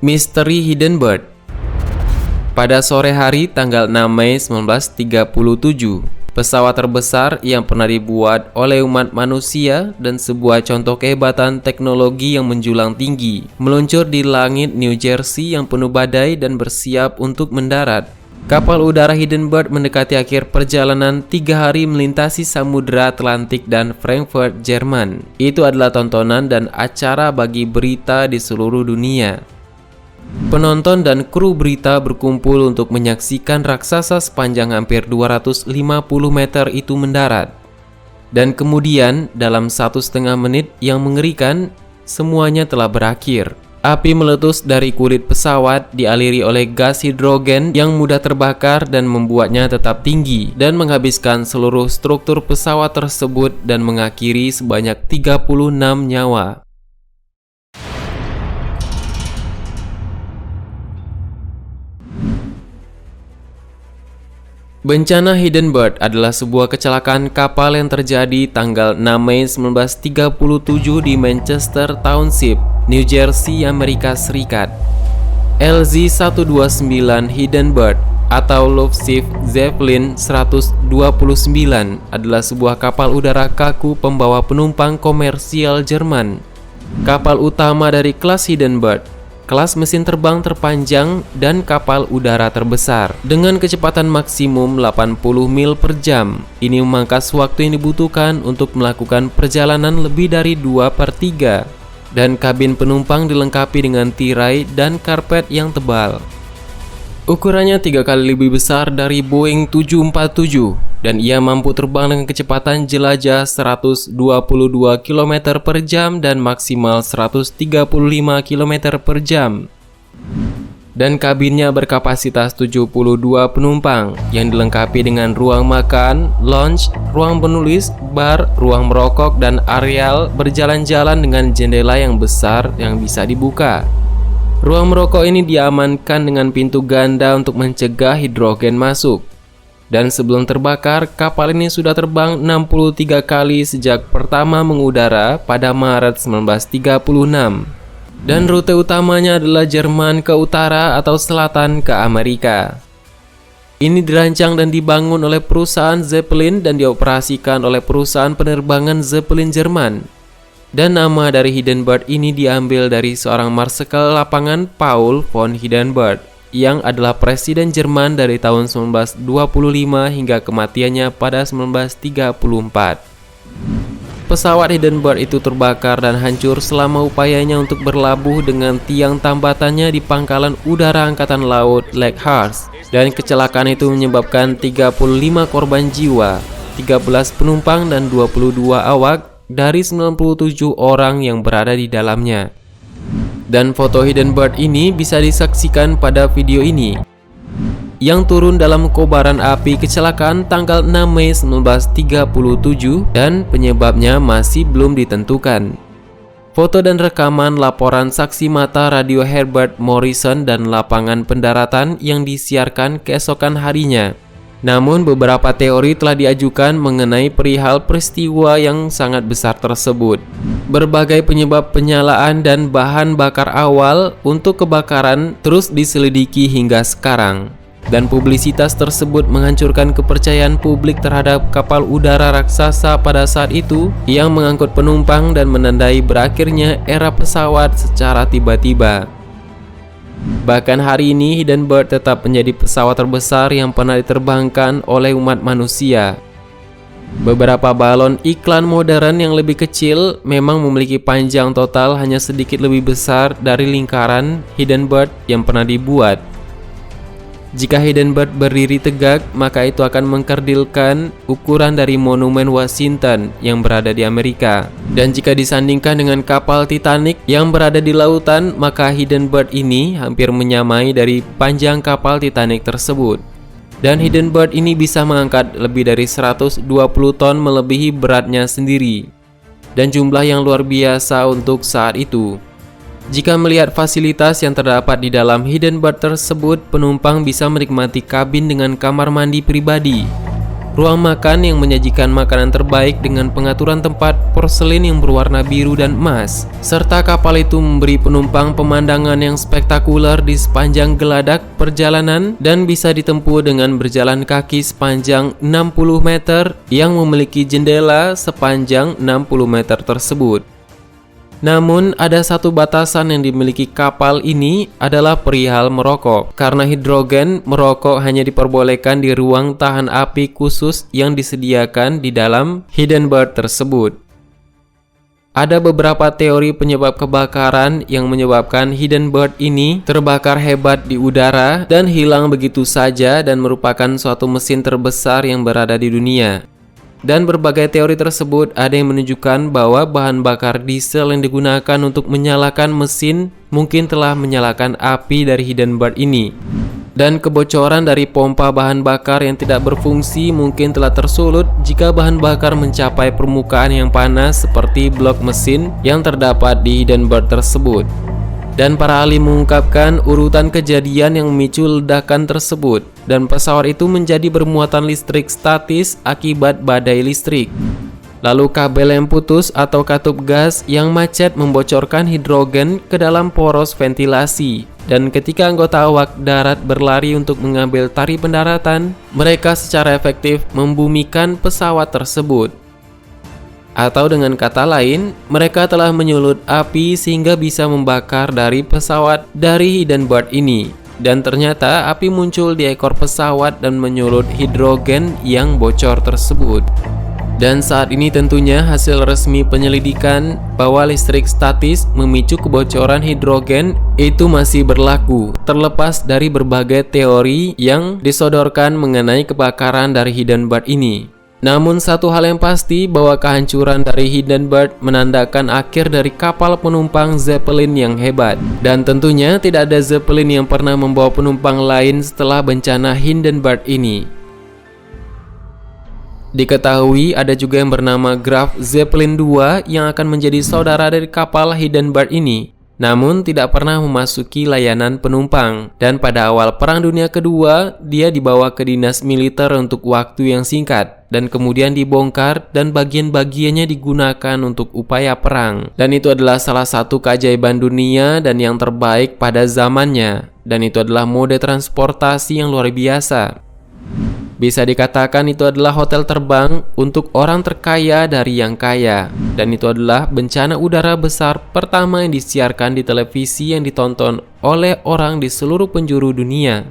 Misteri Hidden Bird. Pada sore hari tanggal 6 Mei 1937, pesawat terbesar yang pernah dibuat oleh umat manusia dan sebuah contoh kehebatan teknologi yang menjulang tinggi meluncur di langit New Jersey yang penuh badai dan bersiap untuk mendarat. Kapal udara Hidden Bird mendekati akhir perjalanan 3 hari melintasi Samudra Atlantik dan Frankfurt, Jerman. Itu adalah tontonan dan acara bagi berita di seluruh dunia. Penonton dan kru berita berkumpul untuk menyaksikan raksasa sepanjang hampir 250 meter itu mendarat. Dan kemudian dalam 1,5 menit yang mengerikan, semuanya telah berakhir. Api meletus dari kulit pesawat dialiri oleh gas hidrogen yang mudah terbakar dan membuatnya tetap tinggi dan menghabiskan seluruh struktur pesawat tersebut dan mengakhiri sebanyak 36 nyawa. Bencana Hidden Bird adalah sebuah kecelakaan kapal yang terjadi tanggal 6 Mei 1937 di Manchester Township, New Jersey, Amerika Serikat. LZ-129 Hidden Bird atau Luftwaffe Zeppelin 129 adalah sebuah kapal udara kaku pembawa penumpang komersial Jerman. Kapal utama dari kelas Hidden Bird, kelas mesin terbang terpanjang dan kapal udara terbesar dengan kecepatan maksimum 80 mil per jam. Ini memangkas waktu yang dibutuhkan untuk melakukan perjalanan lebih dari 2/3 dan kabin penumpang dilengkapi dengan tirai dan karpet yang tebal. Ukurannya 3 kali lebih besar dari Boeing 747 dan ia mampu terbang dengan kecepatan jelajah 122 km per jam dan maksimal 135 km per jam. Dan kabinnya berkapasitas 72 penumpang yang dilengkapi dengan ruang makan, lounge, ruang penulis, bar, ruang merokok, dan areal berjalan-jalan dengan jendela yang besar yang bisa dibuka. Ruang merokok ini diamankan dengan pintu ganda untuk mencegah hidrogen masuk. Dan sebelum terbakar, kapal ini sudah terbang 63 kali sejak pertama mengudara pada Maret 1936. Dan rute utamanya adalah Jerman ke utara atau selatan ke Amerika. Ini dirancang dan dibangun oleh perusahaan Zeppelin dan dioperasikan oleh perusahaan penerbangan Zeppelin Jerman. Dan nama dari Hidden Bird ini diambil dari seorang marsekal lapangan Paul von Hindenburg yang adalah presiden Jerman dari tahun 1925 hingga kematiannya pada 1934. Pesawat Hidden Bird itu terbakar dan hancur selama upayanya untuk berlabuh dengan tiang tambatannya di pangkalan udara Angkatan Laut Lakehurst. Dan kecelakaan itu menyebabkan 35 korban jiwa, 13 penumpang dan 22 awak dari 97 orang yang berada di dalamnya. Dan foto Hidden Bird ini bisa disaksikan pada video ini yang turun dalam kobaran api kecelakaan tanggal 6 Mei 1937 dan penyebabnya masih belum ditentukan. Foto dan rekaman laporan saksi mata radio Herbert Morrison dan lapangan pendaratan yang disiarkan keesokan harinya. Namun beberapa teori telah diajukan mengenai perihal peristiwa yang sangat besar tersebut. Berbagai penyebab penyalaan dan bahan bakar awal untuk kebakaran terus diselidiki hingga sekarang. Dan publisitas tersebut menghancurkan kepercayaan publik terhadap kapal udara raksasa pada saat itu yang mengangkut penumpang dan menandai berakhirnya era pesawat secara tiba-tiba. Bahkan hari ini Hidden Bird tetap menjadi pesawat terbesar yang pernah diterbangkan oleh umat manusia. Beberapa balon iklan modern yang lebih kecil memang memiliki panjang total hanya sedikit lebih besar dari lingkaran Hidden Bird yang pernah dibuat. Jika Hidden Bird berdiri tegak, maka itu akan mengkerdilkan ukuran dari Monumen Washington yang berada di Amerika. Dan jika disandingkan dengan kapal Titanic yang berada di lautan, maka Hidden Bird ini hampir menyamai dari panjang kapal Titanic tersebut. Dan Hidden Bird ini bisa mengangkat lebih dari 120 ton melebihi beratnya sendiri. Dan jumlah yang luar biasa untuk saat itu. Jika melihat fasilitas yang terdapat di dalam Hidden Bird tersebut, penumpang bisa menikmati kabin dengan kamar mandi pribadi, ruang makan yang menyajikan makanan terbaik dengan pengaturan tempat porselin yang berwarna biru dan emas, serta kapal itu memberi penumpang pemandangan yang spektakuler di sepanjang geladak perjalanan dan bisa ditempuh dengan berjalan kaki sepanjang 60 meter yang memiliki jendela sepanjang 60 meter tersebut. Namun, ada satu batasan yang dimiliki kapal ini adalah perihal merokok. Karena hidrogen, merokok hanya diperbolehkan di ruang tahan api khusus yang disediakan di dalam Hindenburg tersebut. Ada beberapa teori penyebab kebakaran yang menyebabkan Hindenburg ini terbakar hebat di udara dan hilang begitu saja dan merupakan suatu mesin terbesar yang berada di dunia. Dan berbagai teori tersebut ada yang menunjukkan bahwa bahan bakar diesel yang digunakan untuk menyalakan mesin mungkin telah menyalakan api dari Hindenburg ini. Dan kebocoran dari pompa bahan bakar yang tidak berfungsi mungkin telah tersulut jika bahan bakar mencapai permukaan yang panas seperti blok mesin yang terdapat di Hindenburg tersebut. Dan para ahli mengungkapkan urutan kejadian yang memicu ledakan tersebut, dan pesawat itu menjadi bermuatan listrik statis akibat badai listrik. Lalu kabel yang putus atau katup gas yang macet membocorkan hidrogen ke dalam poros ventilasi. Dan ketika anggota awak darat berlari untuk mengambil tari pendaratan, mereka secara efektif membumikan pesawat tersebut. Atau dengan kata lain, mereka telah menyulut api sehingga bisa membakar dari pesawat dari Hindenburg ini. Dan ternyata api muncul di ekor pesawat dan menyulut hidrogen yang bocor tersebut. Dan saat ini tentunya hasil resmi penyelidikan bahwa listrik statis memicu kebocoran hidrogen itu masih berlaku, terlepas dari berbagai teori yang disodorkan mengenai kebakaran dari Hindenburg ini. Namun satu hal yang pasti bahwa kehancuran dari Hindenburg menandakan akhir dari kapal penumpang Zeppelin yang hebat. Dan tentunya tidak ada Zeppelin yang pernah membawa penumpang lain setelah bencana Hindenburg ini. Diketahui ada juga yang bernama Graf Zeppelin II yang akan menjadi saudara dari kapal Hindenburg ini, namun tidak pernah memasuki layanan penumpang. Dan pada awal Perang Dunia Kedua, dia dibawa ke dinas militer untuk waktu yang singkat, dan kemudian dibongkar dan bagian-bagiannya digunakan untuk upaya perang. Dan itu adalah salah satu keajaiban dunia dan yang terbaik pada zamannya. Dan itu adalah mode transportasi yang luar biasa. Bisa dikatakan itu adalah hotel terbang untuk orang terkaya dari yang kaya. Dan itu adalah bencana udara besar pertama yang disiarkan di televisi yang ditonton oleh orang di seluruh penjuru dunia.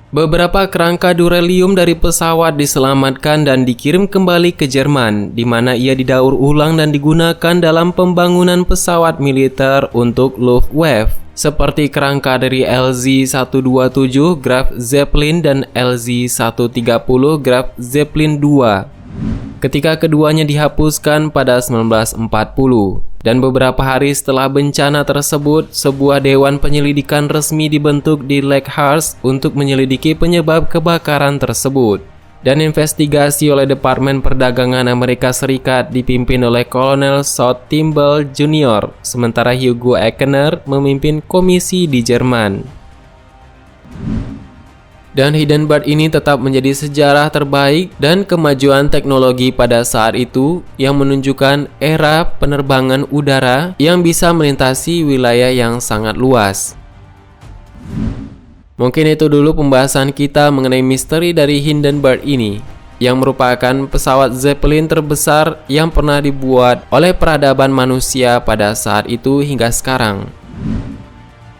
Beberapa kerangka duralium dari pesawat diselamatkan dan dikirim kembali ke Jerman, di mana ia didaur ulang dan digunakan dalam pembangunan pesawat militer untuk Luftwaffe, seperti kerangka dari LZ-127 Graf Zeppelin dan LZ-130 Graf Zeppelin II. Ketika keduanya dihapuskan pada 1940. Dan beberapa hari setelah bencana tersebut, sebuah dewan penyelidikan resmi dibentuk di Lakehurst untuk menyelidiki penyebab kebakaran tersebut. Dan investigasi oleh Departemen Perdagangan Amerika Serikat dipimpin oleh Kolonel South Timble Jr., sementara Hugo Eckner memimpin komisi di Jerman. Dan Hindenburg ini tetap menjadi sejarah terbaik dan kemajuan teknologi pada saat itu yang menunjukkan era penerbangan udara yang bisa melintasi wilayah yang sangat luas. Mungkin itu dulu pembahasan kita mengenai misteri dari Hindenburg ini, yang merupakan pesawat Zeppelin terbesar yang pernah dibuat oleh peradaban manusia pada saat itu hingga sekarang.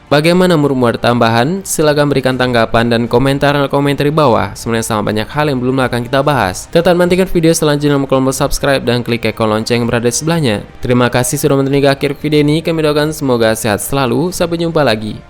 Bagaimana menurutmu ada tambahan? Silahkan berikan tanggapan dan komentar di bawah. Sebenarnya sama banyak hal yang belum akan kita bahas. Tetap nantikan video selanjutnya dengan kolom subscribe dan klik ikon lonceng yang berada di sebelahnya. Terima kasih sudah menonton hingga akhir video ini. Kami doakan semoga sehat selalu. Sampai jumpa lagi.